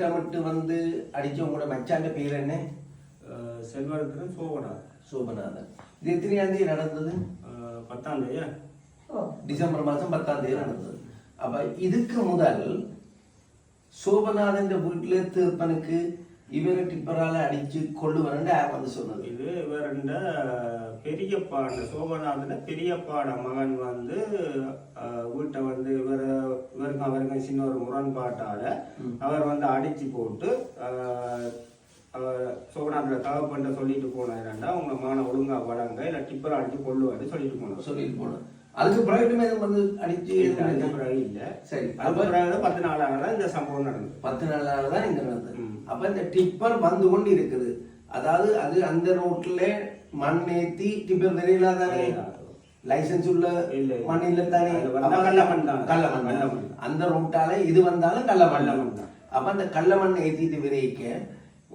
திட்டமிட்டு வந்து அடிச்சவங்களோட மச்சாண்ட பேர் என்ன? செல்வரத்தின் சோபநாதன். இது எத்தனையாம் தேதி நடந்தது? 10ஆம் தேதி, டிசம்பர் மாதம் 10ஆம் தேதி நடந்தது. அப்ப இதுக்கு முதல் சோபநாதன் வீட்டுல திருப்பனுக்கு இவரை டிப்பரால அடிச்சு கொண்டு வரண்டு யார் வந்து சொன்னது? இது இவருண்ட பெரியப்பா, சோபநாதன பெரியப்பாட மகன் வந்து வீட்டை வந்து இவருக்கு அவருக்கு சின்ன ஒரு முரண்பாட்டால அவர் வந்து அடிச்சு போட்டு சோபநாதனை தகப்பன்ட்ட சொல்லிட்டு போனாருண்டா உங்க மகனை ஒழுங்கா வளங்க இல்ல டிப்பரை அடிச்சு கொள்ளுவாரு சொல்லிட்டு போனோம். அதுக்கு பிறகு வந்து அடிச்சு இல்ல. சரி, அது பிறகு 10 நாளாக இந்த சம்பவம் நடந்தது. 10 நாளாக தான் இங்க நடந்தது. அப்ப இந்த டிப்பர் வந்து கொண்டு இருக்குது. அதாவது அது அந்த ரோட்ல மண் ஏத்தி டிப்பர் தெரியல தானே, லைசன்ஸ் உள்ள மண் இல்ல தானே, கள்ளமண். அந்த ரூட்டால இது வந்தாலும் கள்ளமண். அப்ப அந்த கள்ளமண் ஏத்திட்டு விரைக்க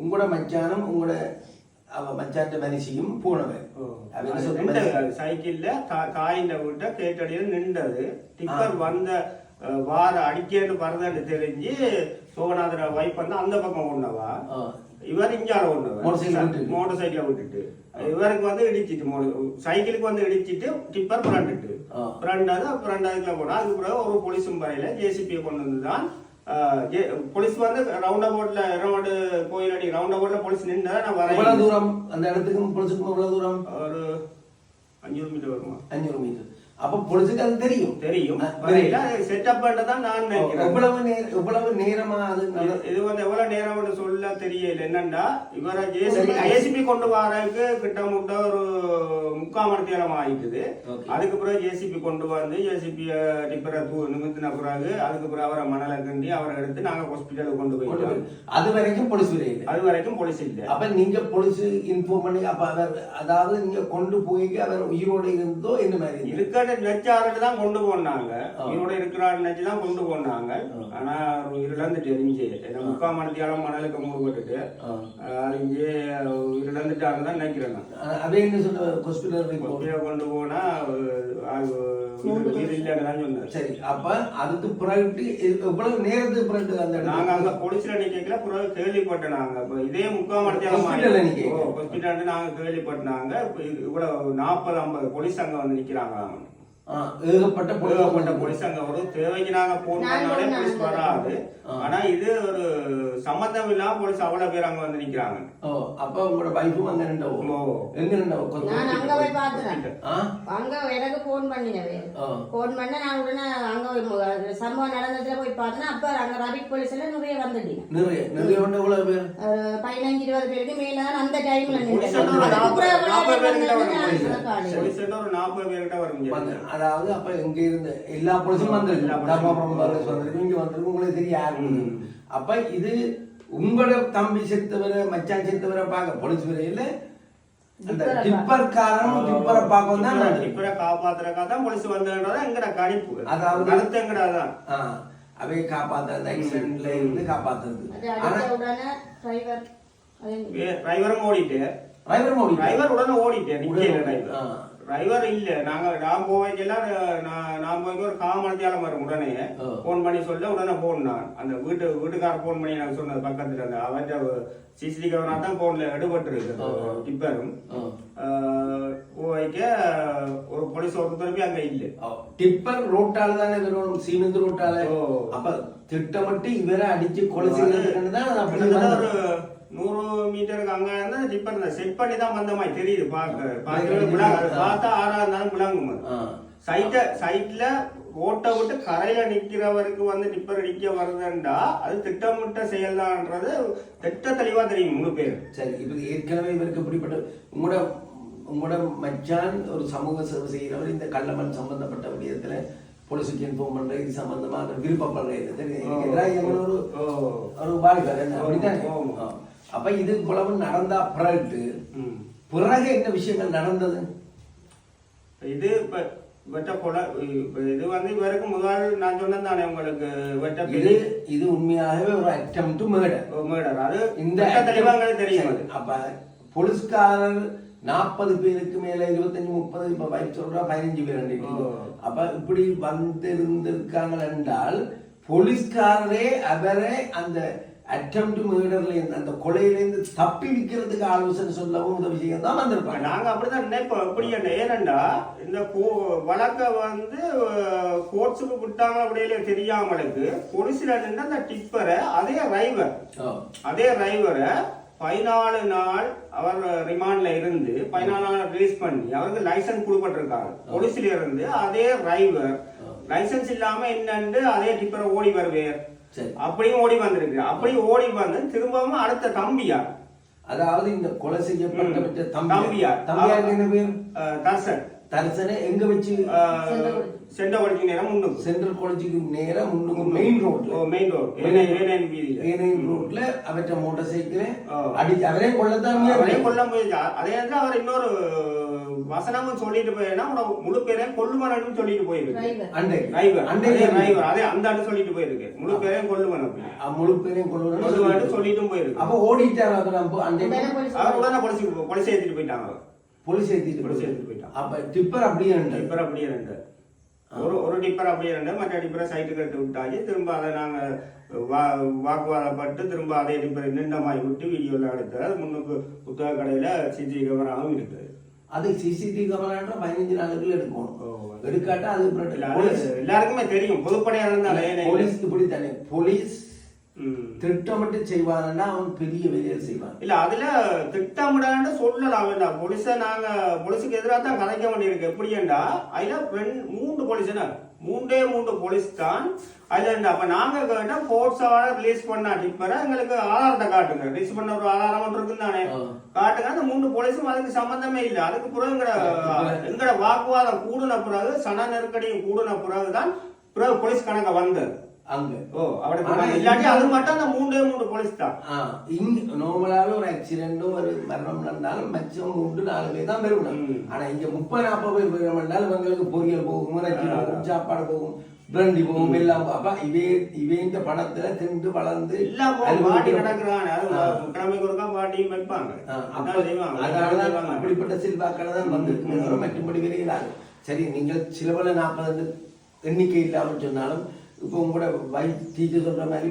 உங்களோட மச்சானும் உங்களோட மச்சாட்ட மனுஷியும் போனவன் சைக்கிள்ல தாயின் வீட்டை கேட்டடியில் நின்றது. டிப்பர் வந்த வார அடிக்கேன்னு பறந்து தெரிஞ்சு சோகநாதர வைப் வந்து அந்த பக்கம் ஓடினவா, இவர் இஞ்சால ஓடினவா மோட்டர் சைக்கிளை விட்டுட்டு இவருக்கு வந்து இடிச்சிட்டு சைக்கிளுக்கு வந்து இடிச்சிட்டு டிப்பர் புரண்டாதுக்குள்ள போனா. அதுக்கு பிறகு ஒரு போலீஸும் வரையில ஜேசிபியை கொண்டு வந்துதான் போலீஸ் வந்து round அபவுட்ல round Koviladi round அபவுட்ல police நின்றா. நான் எவ்வளவு தூரம் அந்த இடத்துக்கும் போலீஸுக்கும் எவ்வளவு தூரம்? ஒரு 500 மீட்டர் வருமா? 500 மீட்டர். அப்ப போலீஸுக்கு அது தெரியும் செட்டப் பண்ணதான் நான் நினைக்கிறேன். எவ்வளவு நேரமா அது இது வந்து எவ்வளவு நேரம் சொல்ல தெரியல. என்னண்டா இவரை ஜேசிபி கொண்டு வரக்கு கிட்டமுட்ட ஒரு 3/4 மணி நேரம் ஆயிட்டுது. அதுக்கு பிறகு ஜேசிபி கொண்டு வந்து ஜேசிபி டிப்பரை நிமித்தின பிறகு அதுக்கு பிறகு அவரை மணலை கண்டி அவரை எடுத்து நாங்க ஹாஸ்பிட்டலுக்கு கொண்டு போய் அது வரைக்கும் போலீஸ் இல்லை. அப்ப நீங்க போலீஸ் இன்ஃபார்ம் பண்ணி அப்ப அவர் அதாவது நீங்க கொண்டு போய் அவர் உயிரோடு இருந்தோ என்ன மாதிரி இருக்க நெச்சாருதான் கொண்டு போனாங்க, உயிரோட இருக்கிறாரு நினைச்சுதான் கொண்டு போனாங்க. ஆனா உயிரிழந்துட்டு எரிஞ்சு 3/4 மணி நேரம் மணலுக்கு மூடுபட்டு இங்கே உயிரிழந்துட்டாங்கதான் நினைக்கிறேன். அதே என்ன சொல்ல ஹாஸ்பிட்டல் கொண்டு போனா உயிர் இல்லைன்னு சொன்னேன். சரி, அப்ப அதுக்கு பிறகு எவ்வளவு நேரத்துக்கு பிறகு அந்த நாங்க அங்க போலீஸ்ல நிக்கல பிறகு கேள்விப்பட்டேன். நாங்க இதே 3/4 மணி நேரம் ஹாஸ்பிட்டல் நாங்க கேள்விப்பட்டாங்க. இவ்வளவு 40-50 போலீஸ் அங்க வந்து நிக்கிறாங்க. ஏகப்பட்ட போலீஸ் அங்க ஒரு தேவைக்கு நாங்க போனாலே போலீஸ் வராது. ஆனா இது ஒரு சம்பந்தம் இல்லாம போலீஸ் அவ்வளவு பேர் அங்க வந்து நிக்கிறாங்க. அப்ப உங்களோட வைஃபும் அங்க நின்றவோ எங்க நின்றவோ நான் அங்க போய் பார்த்தேன். அங்க எனக்கு போன் பண்ணினவே போன் பண்ண நான் உடனே அங்க சம்பவம் நடந்ததுல போய் பார்த்தேன். அப்ப அங்க ரபிக் போலீஸ் எல்லாம் நிறைய வந்துட்டீங்க. நிறைய வந்து எவ்வளவு பேர்? 15-20 பேருக்கு மேலதான் அந்த டைம்ல அதாவது அப்ப எங்க இருந்து எல்லா போலீஸும் வந்திருக்கு, இங்க வந்திருக்கு, உங்களுக்கு தெரியாது. அப்ப இது உங்களோட தம்பி செத்தவரை மச்சான் செத்தவரை பார்க்க போலீஸ் வரையில அந்த டிப்பர் காரணம் டிப்பரை பார்க்க தான் டிப்பரை காப்பாத்துறதுக்காக தான் போலீஸ் வந்ததுனால எங்கட கணிப்பு. அதாவது அடுத்து எங்கடாதான் அவை காப்பாத்துறது, ஆக்சிடென்ட்ல இருந்து காப்பாத்துறது. டிரைவரும் ஓடிட்டு டிரைவர் உடனே ஓடிட்டேன். டிரைவர் இல்ல நான் போவைக்கெல்லாம் நான் போய் ஒரு 1/4 மணி நேரம் வரும். உடனே போன் பண்ணி சொல்ல உடனே போனான். அந்த வீட்டுக்கார போன் பண்ணி எனக்கு சொன்னது பக்கத்துல அந்த அவன் சிசிடிவி கேமரா தான் போன்ல எடுபட்டு இருக்கு. டிப்பரும் போவைக்க ஒரு போலீஸ் ஒருத்தருமே அங்க இல்ல. டிப்பர் ரோட்டால தானே வரும், சீமெந்து ரோட்டால. அப்ப திட்டமிட்டு இவரை அடிச்சு கொலை செய்யறதுன்னு ஒரு 100 மீட்டருக்கு அங்க இருந்தா டிப்பர் செட் பண்ணி தான் வந்த மாதிரி தெரியுது. பார்த்தா 6ஆம் நாள் விளங்கும். சைட்ல ஓட்ட விட்டு கரையில நிக்கிறவருக்கு வந்து டிப்பர் அடிக்க வருதுண்டா அது திட்டமிட்ட செயல்தான்ன்றது திட்ட தெளிவா தெரியும் 3 பேர். சரி, இப்ப ஏற்கனவே இவருக்கு இப்படிப்பட்ட உங்களோட மச்சான் ஒரு சமூக சேவை செய்கிறவர் இந்த கள்ளமண் சம்பந்தப்பட்ட விடயத்துல போலீஸுக்கு இன்ஃபார்ம் பண்ற இது சம்பந்தமா விருப்பப்படுற ஒரு வாழ்க்கை அப்படித்தான். அப்ப இது குழம்பு நடந்தா பிறகு என்ன விஷயங்கள் நடந்தது? இது இது வந்து இவருக்கு முதல் நான் சொன்னேன் தானே உங்களுக்கு. இது உண்மையாகவே ஒரு அட்டெம்ப்ட் மர்டர். அது இந்த தெளிவாக தெரியும். அப்ப போலீஸ்காரர் 40 பேருக்கு மேல 25-30 இப்ப வைப் சொல்றா 15 பேர். அப்ப இப்படி வந்திருந்திருக்காங்க என்றால் போலீஸ்காரரே அவரை அந்த அட்டெம்ப்ட் மர்டர்ல இருந்து அந்த கொலையிலேருந்து தப்பி விற்கிறதுக்கு ஆலோசனை சொல்லவும் உதவி செய்ய தான் வந்திருப்பாங்க. நாங்க அப்படிதான் நினைப்போம். எப்படி ஏனண்டா இந்த வழக்க வந்து கோர்ட்ஸுக்கு விட்டாங்க அப்படியே தெரியாமலுக்கு போலீஸ்ல நின்று அந்த டிப்பரை அதே டிரைவரை 14 நாள் அவர் ரிமாண்ட்ல இருந்து 14 நாள் ரிலீஸ் பண்ணி அவருக்கு லைசன்ஸ் கொடுப்பட்டிருக்காங்க போலீஸ்ல இருந்து. அதே டிரைவர் லைசன்ஸ் இல்லாம என்னன்னு அதே டிப்பரை ஓடி வருவேன் அப்படியும் ஓடி வந்திருக்கு. அப்படி ஓடி வந்து திரும்பவும் அடுத்த தம்பியார், அதாவது இந்த கொலை செய்யப்பட்ட தம்பியார் என்ன பேர் தர்சனை எங்க வச்சு சென்ட்ரல் காலேஜுக்கு நேரம் முன்னுக்கு சென்ட்ரல் காலேஜுக்கு நேரம் முன்னுக்கு மெயின் ரோட்ல அவற்ற மோட்டார் சைக்கிள் அடிச்சு அவரே கொள்ள போயிடுச்சு. அதே நேரத்தில் அவர் இன்னொரு வசனமும் சொல்லிட்டு போயிருந்தா முழு பேரையும் கொல்லுமனு சொல்லிட்டு போயிருக்கு. அதே அந்த ஆண்டு சொல்லிட்டு போயிருக்கு முழு பேரையும் கொல்லுமனு சொல்லிட்டும் போயிருக்கு. அப்ப ஓடிட்டாரு அவர் உடனே பொலிஸ் ஏற்றிட்டு போயிட்டாங்க. போலீஸ் ஏற்றிட்டு போயிட்டான். அப்ப டிப்பர் அப்படியே ரெண்டு ஒரு டிப்பர் அப்படியே ரெண்டு மற்ற டிப்பரை சைட்டு கட்டு விட்டாச்சு. திரும்ப அதை நாங்க வாக்குவாதப்பட்டு திரும்ப அதே டிப்பரை நின்றமாய் விட்டு வீடியோல எடுத்து முன்னுக்கு புத்தக கடையில சிசிடிவி கேமராவும் இருக்குது. அது சிசிடிவி கேமரா 15 நாளுக்குள்ள எடுக்கணும். எடுக்காட்டா அது எல்லாருக்குமே தெரியும். பொதுப்படையா இருந்தாலே போலீஸ் இப்படி தானே போலீஸ் திட்டமிட்டு செய்வாங்கன்னா அவன் பெரிய வேலையை செய்வான். இல்ல அதுல திட்டமிடான்னு சொல்லலாம் வேண்டாம். நாங்க போலீஸுக்கு எதிராக தான் கதைக்க வேண்டியிருக்கு. எப்படின்னா அதுல 3 போலீஸ்னா 3 போலீஸ் தான் அதுல. அப்ப நாங்க கேட்டா போர்ட்ஸால ரிலீஸ் பண்ணா டிப்பரை எங்களுக்கு ஆதாரத்தை காட்டுங்க, ரிலீஸ் பண்ண ஒரு ஆதாரம் இருக்குன்னு தானே காட்டுங்க. அந்த 3 போலீஸும் அதுக்கு சம்பந்தமே இல்லை. அதுக்கு பிறகு எங்கட வாக்குவாதம் கூடுன பிறகு சன நெருக்கடியும் கூடுன பிறகுதான் பிறகு போலீஸ் கணக்க வந்தது அங்க. இல்லாட்டி அது மட்டும் அந்த 3 போலீஸ் தான். இங்க நார்மலாவே ஒரு ஆக்சிடென்டோ ஒரு மரணம் நடந்தாலும் மேக்சிமம் 3-4 பேர் தான் பெறுவோம். ஆனா இங்க 30-40 பேர் பெறுவோம்னாலும் இவங்களுக்கு பொரியல் போகும், இறைச்சி போகும், சாப்பாடு போகும், பிரண்டி போகும், எல்லாம். அப்ப இவங்க பணத்துல திண்டு வளர்ந்து பாட்டி நடக்கிறாங்க. கிழமைக்கு ஒருக்கா பாட்டியும் வைப்பாங்க. அதனாலதான் அப்படிப்பட்ட செல்வாக்களை தான் வந்திருக்கு. மற்றபடி விரையிலாது. சரி, நீங்கள் சில பல 40 எண்ணிக்கை இல்லாமல் சொன்னாலும் இப்போ உங்களோட வைஃப் டீச்சர் சொல்ற மாதிரி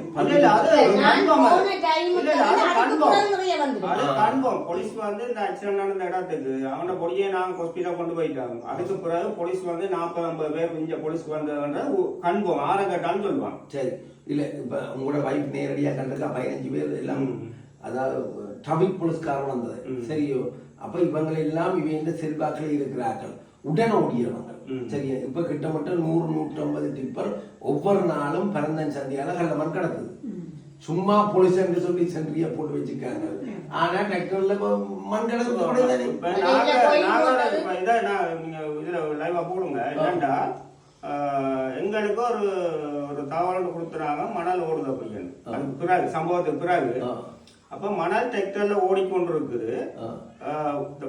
போலீஸ் வந்து இந்த ஆக்சிடென்ட் நடந்த இடத்துக்கு அவனோட பொடியை நாங்க ஹாஸ்பிட்டல் கொண்டு போயிட்டாங்க. அதுக்கு பிறகு போலீஸ் வந்து 40-50 பேர் இங்க போலீஸ் வந்ததுன்ற கண்போம் ஆரங்கட்டான்னு சொல்லுவாங்க. சரி, இல்ல இப்ப உங்களோட வைஃப் நேரடியா கண்டிருக்கா 15 பேர் எல்லாம், அதாவது டிராபிக் போலீஸ்காரன் வந்தது. சரியோ, அப்ப இவங்களை எல்லாம் இவங்க செல்வாக்கில் இருக்கிறார்கள், உடனடியவங்க. சரியா, இப்ப கிட்டத்தட்ட 100-150 டிப்பர் ஒவ்வொரு நாளும் பிறந்தன் சந்தியால கள்ளமண் கிடக்குது. சும்மா போலீஸ் என்று சொல்லி சென்ட்ரியா போட்டு வச்சிருக்காங்க. ஆனா டிராக்டர்ல மண் கிடக்கு. லைவா போடுங்க. என்னண்டா எங்களுக்கு ஒரு தகவல் கொடுத்துறாங்க, மணல் ஓடுது அப்படின்னு. அதுக்கு பிறகு சம்பவத்துக்கு பிறகு அப்ப மணல் டிராக்டர்ல ஓடிக்கொண்டு இருக்குது.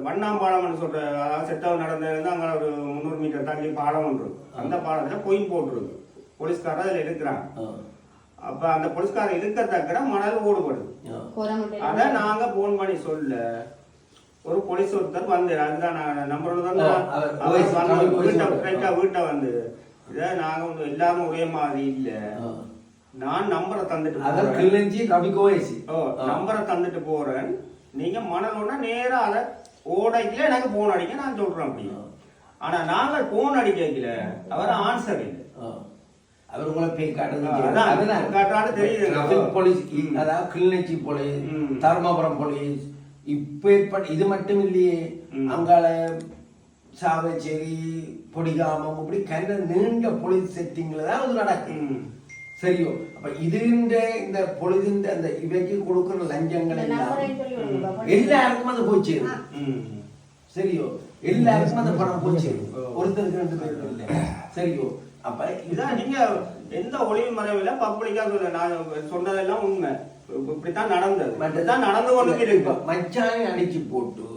வண்ணாம்பாலம் சொல்ற, அதாவது செட்டவன் நடந்தது அங்க ஒரு 300 மீட்டர் தள்ளி பாலம் ஒன்று இருக்கு. அந்த பாலத்துல கோயின் போட்டுருக்கு. போலீஸ்காரர் அதுல இருக்கிறாங்க. அப்ப அந்த போலீஸ்காரர் இருக்கத்தக்க மணல் ஓடுபடுது. அத நாங்க போன் பண்ணி சொல்ல ஒரு போலீஸ் ஒருத்தர் வந்து, அதுதான் நம்பரோட வீட்டை வந்து இத நாங்க எல்லாரும் ஒரே மாதிரி இல்ல, நான் நம்பரை தந்துட்டு நம்பரை தந்துட்டு போறேன், நீங்க மணல் நேரா அத ஓடைக்கல எனக்கு போன் அடிக்க நான் சொல்றேன் அப்படி. ஆனா நாங்க போன் அடிக்கல, அவர் ஆன்சர் இல்லை. அவர் உங்களை போய் காட்டுறது தெரியுது. போலீஸ், அதாவது கிளிநொச்சி போலீஸ், தர்மபுரம் போலீஸ், இப்ப இது மட்டும் இல்லையே, அங்கால சாவச்சேரி, பொடிகாமம், இப்படி கண்ட நீண்ட போலீஸ் செட்டிங்ல தான் அது நடக்கும். சரியோ, அப்ப இது இந்த பொழுது அந்த இவைக்கு கொடுக்கிற லஞ்சங்கள் எல்லாருக்கும் அது போச்சு. சரியோ, எல்லாருக்கும் அந்த பணம் போச்சு, ஒருத்தருக்கு 2 பேருக்கு இல்லை. சரியோ, அப்ப இதான் நீங்க எந்த ஒளிவு மறைவுல பப்ளிக்கா சொல்ல, நான் சொன்னதெல்லாம் உண்மை, இப்படித்தான் நடந்தது, மட்டும்தான் நடந்து கொண்டு இருக்கு. மச்சானை அடிச்சு போட்டு,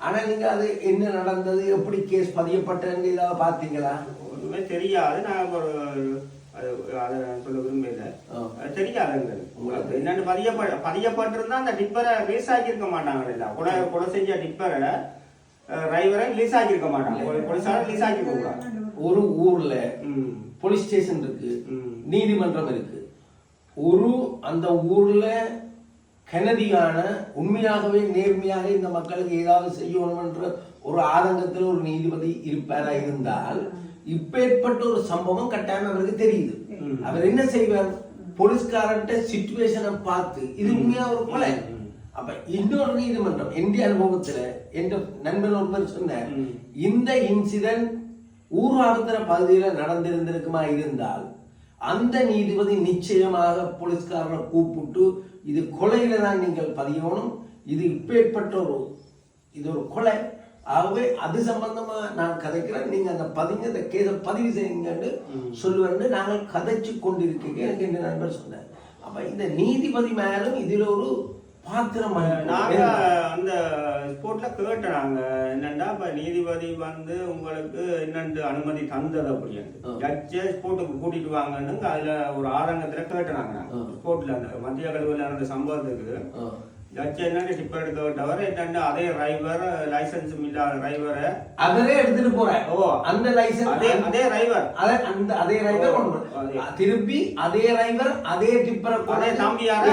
ஆனா நீங்க அது என்ன நடந்தது, எப்படி கேஸ் பதியப்பட்டது ஏதாவது பாத்தீங்களா? ஒண்ணுமே தெரியாது. நான் ஒரு அதை சொல்ல விரும்பல, தெரியாது உங்களுக்கு என்னன்னு பதியப்பட்டிருந்தா அந்த டிப்பரை ரிலீஸ் ஆக்கியிருக்க மாட்டாங்க. கொலை செஞ்ச டிப்பரை டிரைவரை ரிலீஸ் ஆக்கியிருக்க மாட்டாங்க. போலீஸார ரிலீஸ் ஆக்கி போகிறாங்க. ஒரு ஊர்ல போலீஸ் ஸ்டேஷன் இருக்கு, நீதிமன்றம் இருக்கு, ஒரு அந்த ஊர்ல கெனதியான உண்மையாகவே நேர்மையாக இந்த மக்களுக்கு ஏதாவது செய்யணும் என்ற ஒரு ஆதங்கத்தில் ஒரு நீதிபதி இருப்பாரா இருந்தால் இப்பேற்பட்ட ஒரு சம்பவம் கட்டாயம் அவருக்கு தெரியுது. அவர் என்ன செய்வார், போலீஸ்காரன்ட்ட சிச்சுவேஷனை பார்த்து இது உண்மையா ஒரு கொலை. அப்ப இன்னொரு நீதிமன்றம் இந்திய அனுபவத்துல என்ற நண்பன் ஒருவர் சொன்னார், இந்த இன்சிடென்ட் ஊராவத்திர பகுதியில நடந்திருந்திருக்குமா இருந்தால் அந்த நீதிபதி நிச்சயமாக போலீஸ்காரனை கூப்பிட்டு இது கொலையில தான் நீங்கள் பதியணும், இது இப்பேற்பட்ட இது ஒரு கொலை, ஆகவே அது சம்பந்தமா நான் கதைக்கிறேன், நீங்க அந்த அந்த கேஸை பதிவு செய்யுங்கன்னு சொல்லுவேன்னு நாங்கள் கதைச்சு கொண்டிருக்கீங்க எனக்கு என் நண்பர் சொன்னார். அப்ப இந்த நீதிபதி மேலும் இதுல ஒரு பாத்திரம் நாங்க அந்த ஸ்போர்ட்ல கேட்டோம். நாங்க என்னன்னா இப்ப நீதிபதி வந்து உங்களுக்கு என்னென்று அனுமதி தந்தது அப்படின்னு ஜட்ஜை ஸ்போர்ட்டுக்கு கூட்டிட்டு வாங்கன்னு அதுல ஒரு ஆதங்கத்துல கேட்டோம். ஸ்போர்ட்ல அந்த மத்திய கழுவுல நடந்த சம்பவத்துக்கு ஜட்ஜ் என்னன்னு டிப்பர் எடுக்க விட்டவர் என்னன்னு அதே டிரைவர் லைசன்ஸ் இல்லாத டிரைவரை அவரே எடுத்துட்டு போறேன். ஓ அந்த லைசன்ஸ் அதே டிரைவர் அதே டிரைவர் திருப்பி அதே டிரைவர் அதே டிப்பரை அதே தம்பியார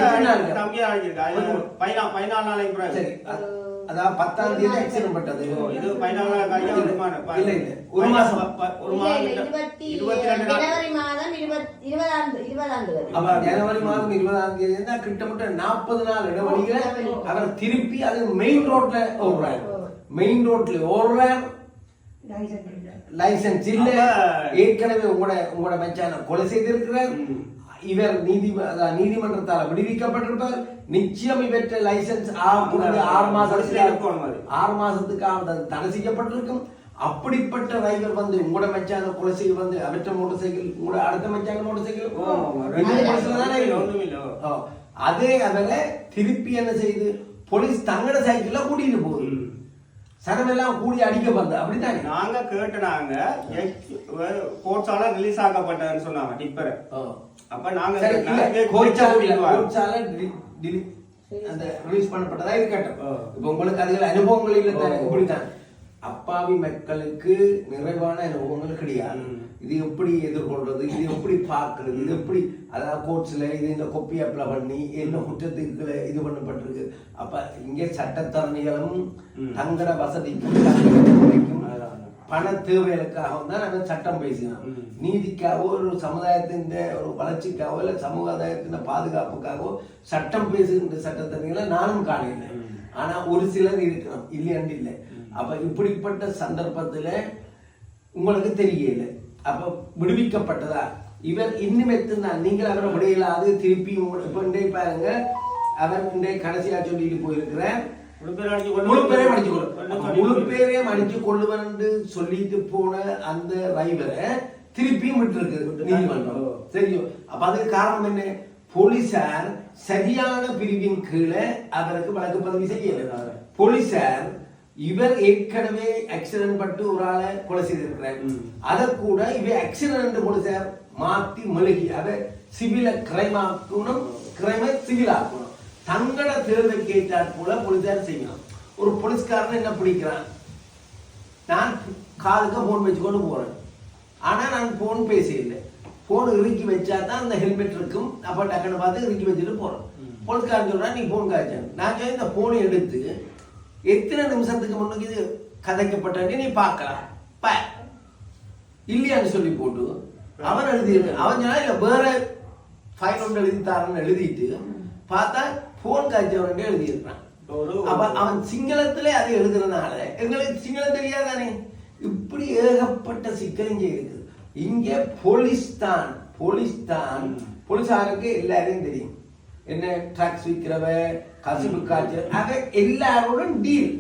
அழைச்சிருக்காங்க. 14 நாளைக்கு சரி, அதாவது 10ஆம் தேதி ஆக்சிடென்ட் பட்டது. இது 14 நாள் இல்ல இல்ல ஒரு மாசம் ஜனவரி மாதம் 20 அப்ப ஜனவரி மாதம் 20ஆம் தேதி தான் கிட்டத்தட்ட 40 நாள் இடைவெளியில அவர் திருப்பி அது மெயின் ரோட்ல ஓடுறாரு. மெயின் ரோட்ல ஓடுறார், லைசன்ஸ் இல்ல, ஏற்கனவே உங்களோட மச்சான கொலை செய்திருக்கிறார், இவர் நீதிமன்றத்தால் விடுவிக்கப்பட்டிருப்பார், நிச்சயம் இவற்றை லைசன்ஸ் 6 மாசத்துக்கு தடை செய்யப்பட்டிருக்கும். அப்படிப்பட்ட டிரைவர் வந்து உங்களோட மச்சான கொலை செய்ய வந்து அவற்ற மோட்டர் சைக்கிள் உங்களோட அடுத்த மச்சான மோட்டர் சைக்கிள் அதே அவரை திருப்பி என்ன செய்து போலீஸ் தங்கட சைக்கிள்ல கூட்டிட்டு போகுது, சனமெல்லாம் கூடி அடிக்க வந்த அப்படித்தானே நாங்க கேட்டனாங்க. கோர்ட்ஸால ரிலீஸ் ஆக்கப்பட்டதுன்னு சொன்னாங்க டிப்பர். அப்ப நாங்க கோர்ட்ஸால அந்த ரிலீஸ் பண்ணப்பட்டதா இருக்கட்டும். இப்ப உங்களுக்கு அதுல அனுபவங்கள் இல்லை தானே, இப்படித்தான் அப்பாவி மக்களுக்கு நிறைவான அனுபவங்கள் கிடையாது. இது எப்படி எதிர்கொள்றது, இது எப்படி பார்க்கறது, இது எப்படி அதாவது கோர்ட்ஸ்ல இது இந்த கொப்பி அப்ளை பண்ணி என்ன குற்றத்துக்கு இது பண்ணப்பட்டிருக்கு. அப்ப இங்கே சட்டத்தரணிகளும் தங்கட வசதிக்கும் பண தேவைகளுக்காகவும் தான் நம்ம சட்டம் பேசினோம். நீதிக்காகவோ ஒரு சமுதாயத்தின் ஒரு வளர்ச்சிக்காகவோ இல்லை சமுதாயத்தின் பாதுகாப்புக்காகவோ சட்டம் பேசுகின்ற சட்டத்தரணிகளை நானும் காணல. ஆனா ஒரு சிலர் இருக்கணும், இல்லையாண்டு இல்லை. அப்ப இப்படிப்பட்ட சந்தர்ப்பத்துல உங்களுக்கு தெரியல, அப்ப விடுவிக்கப்பட்டதா இவர் இன்னும் எத்துனான் நீங்கள் அவரை விடையிலாது திருப்பி இப்ப இன்றைய பாருங்க, அவர் இன்றைய கடைசியா சொல்லிட்டு போயிருக்கிறார் முழு பேரையும் அடிச்சு கொள்ளுவன் என்று சொல்லிட்டு போன அந்த டிரைவரை திருப்பியும் விட்டு இருக்கு நீதிமன்றம். தெரியும். அப்ப அதுக்கு காரணம் என்ன, போலீசார் சரியான பிரிவின் கீழே அவருக்கு வழக்கு பதிவு செய்யல. போலீசார் இவர் ஏற்கனவே ஆக்சிடென்ட் பட்டு ஒரு ஆளை கொலை செய்திருக்கிறார், அதை கூட இவர் ஆக்சிடென்ட் போலீசார் மாத்தி மெழுகி அதை சிவில கிரைம் ஆக்கணும், கிரைமை சிவில் ஆக்கணும். தங்கள தேர்தல் கேட்டாற் போல போலீசார் செய்யணும். ஒரு போலீஸ்காரன் என்ன பிடிக்கிறான், நான் காதுக்கு போன் வச்சுக்கொண்டு போறேன், ஆனா நான் போன் பேச இல்லை, போன் இறுக்கி வச்சா தான் அந்த ஹெல்மெட் இருக்கும், அப்ப டக்குன்னு பார்த்து இறுக்கி வச்சுட்டு போறேன். போலீஸ்காரன் சொல்றான் நீ போன் காய்ச்சேன், நான் சொல்லி இந்த போனை எடுத்து எத்தனை நிமிஷத்துக்கு முன்னுக்கு இது கதைக்கப்பட்ட நீ பார்க்கலாம் இல்லையான்னு சொல்லி போட்டு அவன் எழுதியிருக்கு. அவன் சொன்னா இல்ல வேற ஃபைல் ஒன்று எழுதி தாரன்னு எழுதிட்டு பார்த்தா போன் காய்ச்சவன் எழுதியிருக்கான். அப்ப அவன் சிங்களத்திலே அதை எழுதுறதுனால எங்களுக்கு சிங்களம் தெரியாதானே. இப்படி ஏகப்பட்ட சிக்கலிங்க இருக்குது. இங்கே போலீஸாருக்கு எல்லாரையும் தெரியும், என்ன ட்ரக்ஸ் விற்கிறவ கசிவு காய்ச்சல் ஆக எல்லாரோடும் டீல்.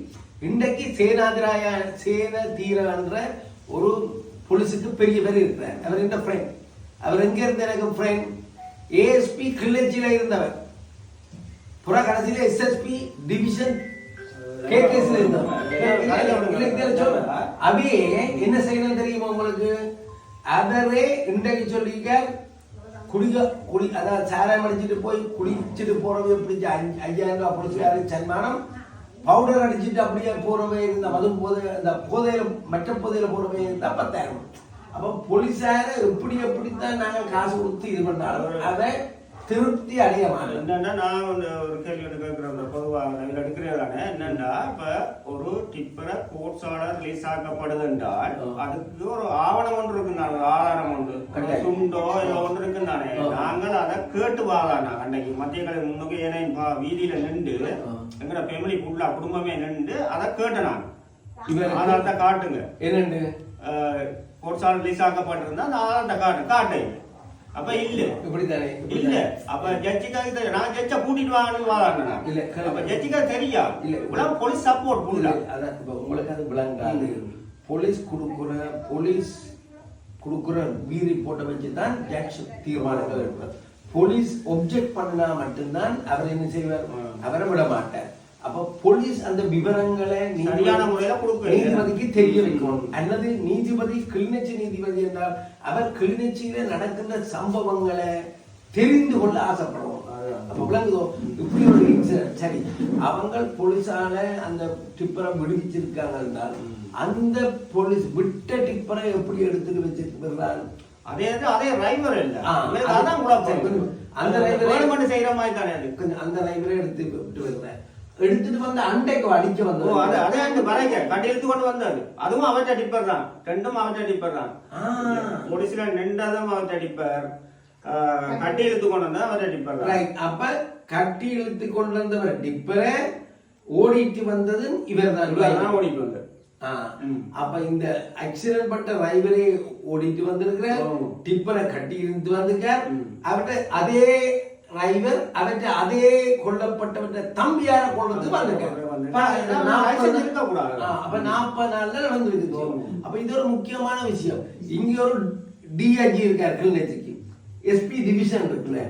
இன்றைக்கு சேன தீரன்ற ஒரு போலீஸுக்கு பெரிய பேர் இருக்கிறார். அவர் என்ன ஃப்ரெண்ட், அவர் எங்க இருந்த எனக்கு ஃப்ரெண்ட் ஏஎஸ்பி கிளிநொச்சியில இருந்தவர், புற கடைசியில எஸ்எஸ்பி டிவிஷன் கேகேஸ்ல இருந்தவர். அவே என்ன செய்யணும் தெரியுமா உங்களுக்கு, அவரே இன்றைக்கு சொல்லிக்க குடி அதாவது சாராயம் அடிச்சுட்டு போய் குடிச்சிட்டு போறவே பிடிச்ச 5000 ரூபாய் போலீஸ்கார சன்மானம், பவுடர் அடிச்சுட்டு அப்படியே போறவே இருந்த மது இந்த போதையில மற்ற போதையில போறவே இருந்தா 10,000. அப்ப போலீஸார எப்படித்தான் நாங்கள் காசு கொடுத்து இது பண்ணாலும் அதை திருப்தி அடைய மாட்டேன். என்னன்னா நான் ஒரு கேள்வி கேட்கிறேன் பொதுவாக இதில் எடுக்கிறதானே என்னன்னா இப்ப ஒரு டிப்பரை கோர்ட்ஸ் ஆர்டர் ரிலீஸ் ஆக்கப்படுது என்றால் அதுக்கு ஒரு ஆவணம் ஒன்று இருக்குந்தானே, ஒரு ஆதாரம் ஒன்று சுண்டோ இல்லை ஒன்று இருக்குந்தானே. நாங்கள் அதை கேட்டு வாழானா அன்னைக்கு மத்திய கலை முன்னுக்கு ஏன்னா வீதியில நின்று எங்கட ஃபேமிலி ஃபுல்லா குடும்பமே நின்று அதை கேட்டேன் நான். ஆதாரத்தை காட்டுங்க என்னண்டு கோர்ட்ஸ் ஆர்டர் ரிலீஸ் ஆக்கப்பட்டிருந்தா அந்த ஆதாரத்தை காட்டு. அப்ப இல்ல இப்படித்தானே இல்ல. அப்ப ஜட்ஜிக்காக நான் ஜட்ஜ கூட்டிட்டு வாங்கன்னு வாங்க இல்ல. அப்ப ஜட்ஜிக்காக தெரியா இல்ல இவ்வளவு போலீஸ் சப்போர்ட் புரியல. அதான் இப்ப உங்களுக்கு அது விளங்காது. போலீஸ் கொடுக்குற ரிப்போர்ட்டை வச்சுதான் ஜட்ஜ் தீர்மானங்கள் எடுப்பார். போலீஸ் ஒப்ஜெக்ட் பண்ணா மட்டும்தான் அவர் என்ன செய்வார், அவரை விட மாட்டார். அப்ப போலீஸ் அந்த விவரங்களை சரியான முறையில நீதிபதிக்கு தெரிய வைக்கணும். அல்லது நீதிபதி கிளிநொச்சி நீதிபதி என்றால் அவர் கிளிநொச்சியில நடக்கின்ற சம்பவங்களை தெரிந்து கொள்ள ஆசைப்படுவோம். அப்ப விளங்குதோ இப்படி ஒரு இன்சிடென்ட் சரி அவங்க போலீஸால அந்த டிப்பரை விடுவிச்சிருக்காங்க என்றால் அந்த போலீஸ் விட்ட டிப்பரை எப்படி எடுத்துட்டு வச்சிருக்கிறார் அதே டிரைவர் இல்ல அந்த டிரைவர் மட்டும் செய்யற மாதிரி தானே அந்த டிரைவரை எடுத்து விட்டு வருகிறேன். எடுத்துட்டு வந்து அண்டைக்கு அடிக்க வந்தோம். அதே கட்டி எடுத்து கொண்டு வந்தாரு. அதுவும் அவற்ற டிப்பர் தான். ரெண்டும் அவற்ற டிப்பர் தான். போலீஸ்ல நின்றதும் அவற்ற டிப்பர், கட்டி இழுத்து கொண்டு வந்தா அவற்ற டிப்பர் தான். அப்ப கட்டி இழுத்து கொண்டு வந்தவர் டிப்பரை ஓடிட்டு வந்தது இவர் தான் ஓடிட்டு வந்தார். அப்ப இந்த ஆக்சிடென்ட் பட்ட டிரைவரே ஓடிட்டு வந்திருக்கிற டிப்பரை கட்டி இழுத்து வந்திருக்கார். அவர்கிட்ட அதே டிரைவர் அவற்றை அதே கொல்லப்பட்டவற்றை தம்பியார கொள்வது அப்ப 40 நாள்ல நடந்திருக்கு. அப்ப இது ஒரு முக்கியமான விஷயம். இங்க ஒரு டிஐஜி இருக்கார் கிளிநொச்சிக்கு, எஸ்பி டிவிஷன் இருக்குல்ல,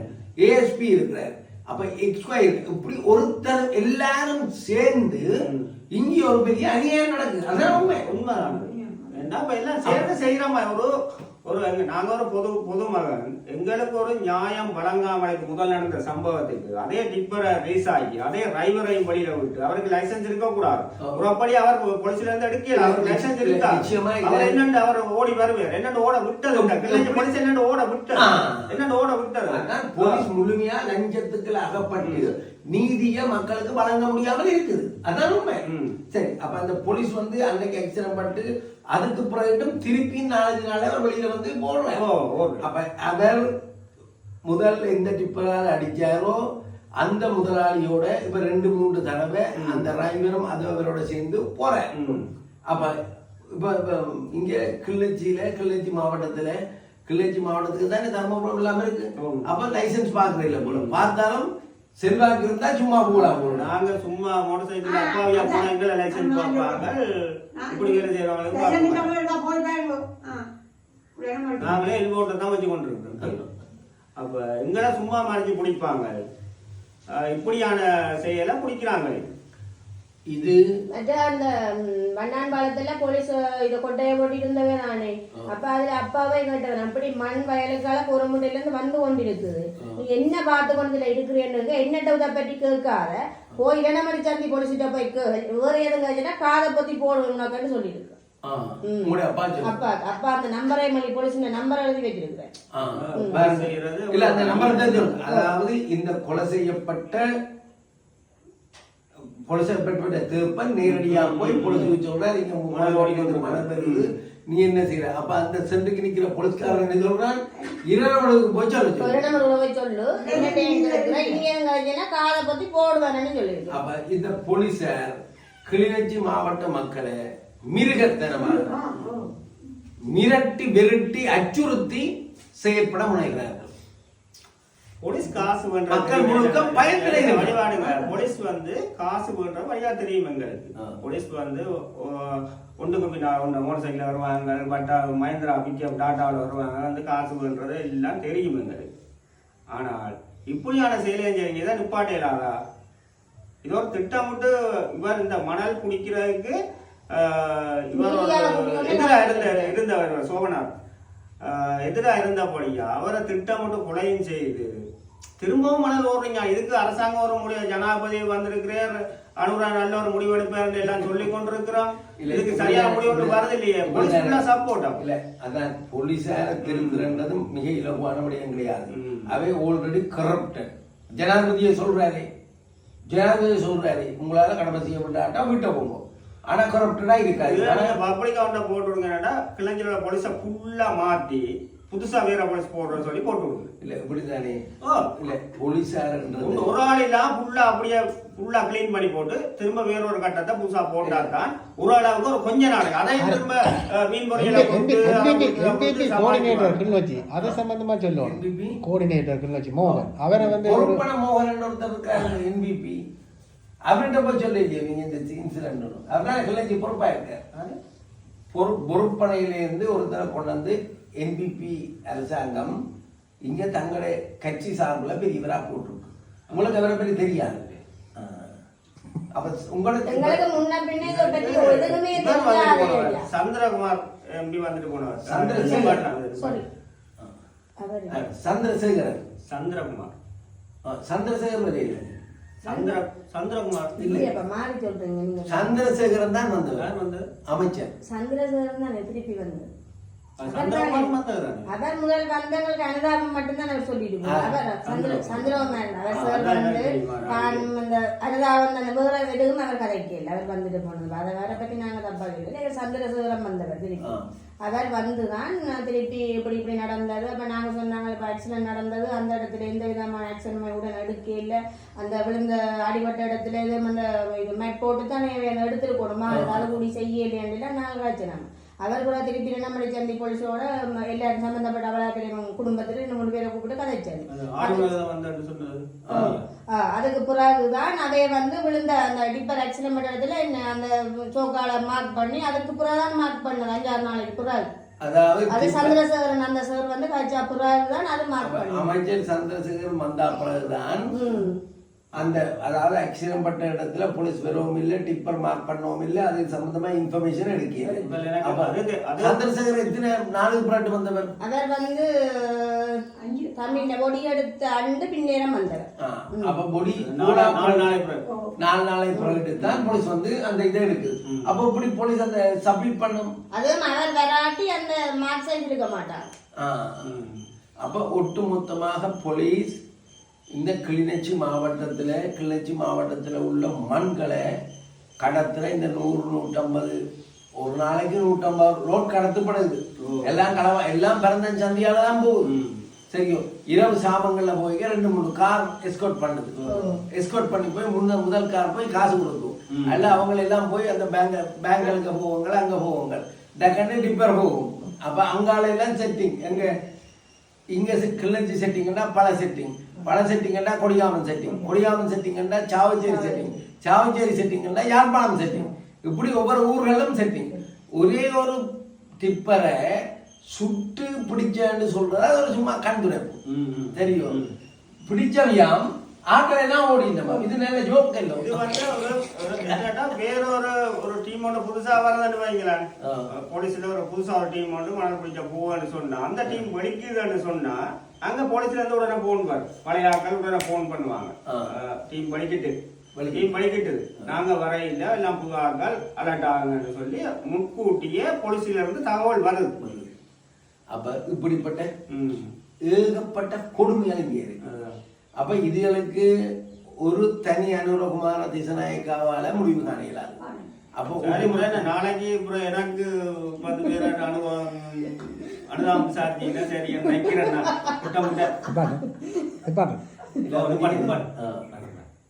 ஏஎஸ்பி இருக்கிறார், அப்ப எக்ஸ்கொயர் இப்படி ஒருத்தர் எல்லாரும் சேர்ந்து இங்க ஒரு பெரிய அநியாயம் நடக்குது. அதான் உண்மைதான். என்ன எல்லாம் சேர்ந்து செய்யற மாதிரி ஒரு நாங்க ஒரு பொதுமகன் எங்களுக்கு ஒரு நியாயம் வழங்காமலுக்கு முதல் நடந்த சம்பவத்துக்கு அதே டிப்பரை ரேஸ் ஆகி அதே டிரைவரையும் வெளியில விட்டு அவருக்கு லைசன்ஸ் இருக்க கூடாது. ஒரு அப்படி அவர் போலீஸ்ல இருந்து எடுக்கல, அவருக்கு லைசன்ஸ் இருக்கா அவர் என்னண்டு அவர் ஓடி வருவார். என்னண்டு ஓட விட்டது போலீஸ் என்னண்டு ஓட விட்டது என்னண்டு ஓட விட்டது. போலீஸ் முழுமையா லஞ்சத்துக்கு அகப்பட்டு நீதிய மக்களுக்கு வழங்க முடியாமல் இருக்குது. அதான் உண்மை. சரி அப்ப அந்த போலீஸ் வந்து அன்னைக்கு ஆக்சிடென்ட் பட்டு அதுக்கு பிறகு திருப்பி 4 நாள் அவர் வெளியில வந்து போடுறாரு. அப்ப அவர் முதல் எந்த டிப்பரால் அடிச்சாரோ அந்த முதலாளியோட இப்ப 2-3 தடவை அந்த டிரைவரும் அது அவரோட சேர்ந்து போற. அப்ப இப்ப இங்க கிளிநொச்சி மாவட்டத்துக்கு தானே தர்மபுரம் இல்லாம இருக்கு. அப்ப லைசன்ஸ் பாக்குற இல்ல போல, பார்த்தாலும் செல்வாக்கு இருந்தா சும்மா போகலாம். நாங்க சும்மா மோட்டர் சைக்கிள் அப்பாவியா போனா எங்களை லைசன்ஸ் பார்ப்பாங்க. இப்படி வேலை செய்யறவங்களுக்கு நாங்களே எல்போட்டை தான் வச்சு கொண்டு இருக்கோம். அப்ப எங்களை சும்மா மறைச்சு பிடிப்பாங்க. இப்படியான செயலை பிடிக்கிறாங்க. இது அந்த மண்ணான் பாலத்துல போலீஸ் இதை கொட்டையை போட்டிட்டு இருந்தவே நானே. அப்ப அதுல அப்பாவே கேட்டவன் அப்படி மண் வயலுக்கால குரமுண்டையில இருந்து வந்து கொண்டிருக்குது, நீ என்ன பார்த்து கொண்டுல இருக்கிறேன்னு என்னட்ட இதை பற்றி கேட்காத போய் இடமறி சந்தி போலீஸ்கிட்ட போய் வேற எதுவும் கேச்சுன்னா காதை பத்தி போடுவேன்னு சொல்லியிருக்கு. அப்பா அந்த நம்பரை மணி போலீஸ் நம்பர் எழுதி வச்சிருக்கிறேன். அதாவது இந்த கொலை செய்யப்பட்ட பொலிசப்பட்ட தீர்ப்பன் நேரடியா போய் போலீஸ் சொல்றாரு, இங்க மழை பெறுது, நீ என்ன செய்யற? அப்ப அந்த சென்றுக்கு நிக்கிற போலீஸ்காரன் என்ன சொல்றான், இரவு போய் சொல்லு. அப்ப இந்த போலீசார் கிளிநொச்சி மாவட்ட மக்களை மிருகத்தனமாக மிரட்டி விரட்டி அச்சுறுத்தி செயற்பட முனைகிறார்கள். போலீஸ் காசு மக்கள் முழுக்க பயத்திலே வழிபாடுங்க. போலீஸ் வந்து காசு பண்ற வழியா தெரியும் எங்களுக்கு. போலீஸ் வந்து ஒன்றுக்கு பின்னா மோட்டர் சைக்கிள் வருவாங்க, பட்டா மஹிந்திரா பிக்கப் டாட்டாவில் வருவாங்க, வந்து காசு பண்றது எல்லாம் தெரியும் எங்களுக்கு. ஆனால் இப்படியான செயலையும் செய்யுங்கதான் நிப்பாட்டையிலாதா? இது ஒரு திட்டமிட்டு இவர் இந்த மணல் குடிக்கிறதுக்கு இவர் எதிராக இருந்தவர் சோபனார் எதிராக இருந்தபடியா அவரை திட்டமிட்டு கொலையும் செய்து திரும்பவும் மணல் ஓடுறீங்க. இதுக்கு அரசாங்கம் ஒரு முடிவு, ஜனாதிபதி வந்திருக்கிறார், அனுரா நல்ல ஒரு முடிவு எடுப்பார் எல்லாம் சொல்லி கொண்டிருக்கிறோம். இதுக்கு சரியான முடிவு ஒன்று வருது இல்லையே. போலீஸ் சப்போர்ட் இல்ல. அதான் போலீஸார திருந்துறது மிக இலகுவான விடயம் கிடையாது. அவை ஆல்ரெடி கரப்டட். ஜனாதிபதியை சொல்றாரு, உங்களால கடமை செய்யப்பட்டாட்டா விட்ட போங்க. ஆனா கரப்டடா இருக்காது. பப்ளிக் அவன்கிட்ட போட்டு விடுங்கன்னா கிளஞ்சில போலீஸை ஃபுல்லா மாத்தி புதுசா வேற போலீஸ் போடுறோம்னு சொல்லி போட்டு விடுங்க. இல்ல இப்படித்தானே இல்ல போலீஸாரன்றது ஒரு ஆள் எல்லாம் ஃபுல்லா அப்படியே ஃபுல்லா கிளீன் பண்ணி போட்டு திரும்ப வேற ஒரு கட்டத்தை புதுசா போட்டாதான் ஒரு அளவுக்கு ஒரு கொஞ்ச நாள் அதையும் திரும்ப மீன் பொரியல கோஆர்டினேட்டர் வச்சு அதை சம்பந்தமா சொல்லுவோம். கோஆர்டினேட்டர் வச்சு மோகன் அவரை வந்து மோகன் ஒருத்தர் இருக்காரு என்பிபி. அவர்கிட்ட போய் சொல்லிருக்கீங்க நீங்க இந்த இன்சிடென்ட் அவர்தான் கிளஞ்சி பொறுப்பா இருக்காரு. பொறுப்பணையிலிருந்து ஒருத்தரை கொண்டு வந்து என்பிபி அரசாங்கம் இங்க தங்களுடைய கட்சி சார்பில் பெரியவரா போட்டிருக்கு. உங்களுக்கு அவரை பற்றி தெரியாது. அப்ப உங்களுக்கு சந்திரகுமார் எம்பி வந்துட்டு போனவர் சந்திரசேகரன் சந்திரகுமார் சந்திரசேகரன் தான் வந்தவர் அமைச்சர். சந்திரசேகரன் தான் திருப்பி வந்தது. அவர் முதல் வந்தவங்களுக்கு அனுதாபம் மட்டும்தான் அவர் சொல்லிட்டு அவர் சந்திரகுமார் அவர் சார் வந்து அந்த அனுதாபம் அந்த வேற எதுவும் அவர் கதைக்கல. அவர் வந்துட்டு போனது அதை வேற பத்தி நாங்க தப்பா கேட்கல. சந்திரசேகரம் வந்தவர் திருப்பி அவர் வந்துதான் திருப்பி இப்படி நடந்தது. அப்ப நாங்க சொன்னாங்க இப்ப ஆக்சிடென்ட் நடந்தது, அந்த இடத்துல எந்த விதமான ஆக்சிடென்ட் உடன் எடுக்க இல்லை, அந்த விழுந்த அடிபட்ட இடத்துல அந்த இது மேட் போட்டு தான் எடுத்துருக்கணுமா, ஏதாவது கூடி செய்யலையா நாங்க காய்ச்சினாங்க. அவர் கூட திருப்பி நம்மளை சந்தி போலீஸோட எல்லாரும் சம்பந்தப்பட்ட அவளாக்களின் குடும்பத்துல 2-3 பேரை கூப்பிட்டு கதைச்சாரு. அதுக்கு பிறகுதான் அதைய வந்து விழுந்த அந்த டிப்பர் ஆக்சிடென்ட் இடத்துல அந்த சோக்கால மார்க் பண்ணி அதுக்கு பிறகுதான் மார்க் பண்ணது 5-6 நாளைக்கு பிறகு. அது சந்திரசேகரன் அந்த சார் வந்து காய்ச்சா பிறகுதான் அது மார்க் பண்ணி அமைச்சர் சந்திரசேகரன் வந்தா பிறகுதான் அந்த அதாவது ஆக்சிடென்ட் பட்ட இடத்துல போலீஸ் வரவும் இல்லை, டிப்பர் மார்க் பண்ணவும் இல்லை, அது சம்பந்தமா இன்ஃபர்மேஷன் எடுக்கிறது. சந்திரசேகர் எத்தனை நாளுக்கு பிறகு வந்தவர்? அவர் வந்து தமிழ்ல பொடி எடுத்து அண்டு பின்னேரம் வந்தவர். அப்ப பொடி 4 நாளைக்கு பிறகு தான் போலீஸ் வந்து அந்த இதை எடுக்குது. அப்ப இப்படி போலீஸ் அந்த சப்மிட் பண்ணும். அதுவும் அவர் வராட்டி அந்த மார்க்ஸ் எடுக்க மாட்டார். அப்ப ஒட்டுமொத்தமாக போலீஸ் இந்த கிளிநொச்சி மாவட்டத்தில் உள்ள மண்களை கடத்துற இந்த 100-150 ஒரு நாளைக்கு 150 ரோட் கடத்தப்படுது. எல்லாம் பிறந்த சந்தியால தான் போகுது. சரியோ இரவு சாமங்கள்ல போய் 2-3 கார் எஸ்கோர்ட் பண்ணுது. எஸ்கோர்ட் பண்ணி போய் முதல் கார் போய் காசு கொடுக்கும். அல்ல அவங்க எல்லாம் போய் அந்த பேங்களுக்கு போவாங்க, அங்க போவாங்க, டக்குன்னு டிப்பர் போகும். அப்ப அங்கால எல்லாம் செட்டிங் இங்க கிளிநொச்சி செட்டிங்கன்னா பல செட்டிங்கன்னா கொடியாமன் செட்டிங்கன்னா சாவச்சேரி செட்டிங்கன்னா யாழ்ப்பாணம் செட்டிங். இப்படி ஒவ்வொரு ஊர்களும் செட்டிங். ஒரே ஒரு டிப்பரை சுட்டு பிடிச்சன்னு சொல்றது அது ஒரு சும்மா கண்டுரைப்பு. தெரியும் பிடிச்சவையாம் ஆட்கள் எல்லாம் ஓடிந்தமா. இது நல்ல ஜோக் இல்லை. இது வந்து வேறொரு டீம் ஒன்று புதுசா வரதுன்னு வைங்களேன். போலீஸ்ல ஒரு புதுசா ஒரு டீம் ஒன்று மணல் பிடிச்ச போவான்னு சொன்னா அந்த டீம் வெடிக்குதுன்னு சொன்னா அங்க போலீஸ்ல இருந்து உடனே போன் பாரு, பழைய ஆட்கள் உடனே போன் பண்ணுவாங்க. டீம் படிக்கிட்டு நாங்க வரையில எல்லாம் புது ஆட்கள் அலர்ட் ஆகுங்கன்னு சொல்லி முன்கூட்டியே போலீஸ்ல இருந்து தகவல் வருது. அப்ப இப்படிப்பட்ட ஏகப்பட்ட கொடுமையான இங்கே இருக்கு. அப்ப இதுகளுக்கு ஒரு தனி அனுரகுமார திசநாயக்காவால முடிவு காணலாம். அப்போ நாளைக்கு எனக்கு 10 பேர் அனுதாபம் விசாரிச்சீங்கன்னா சரி நினைக்கிறேன்.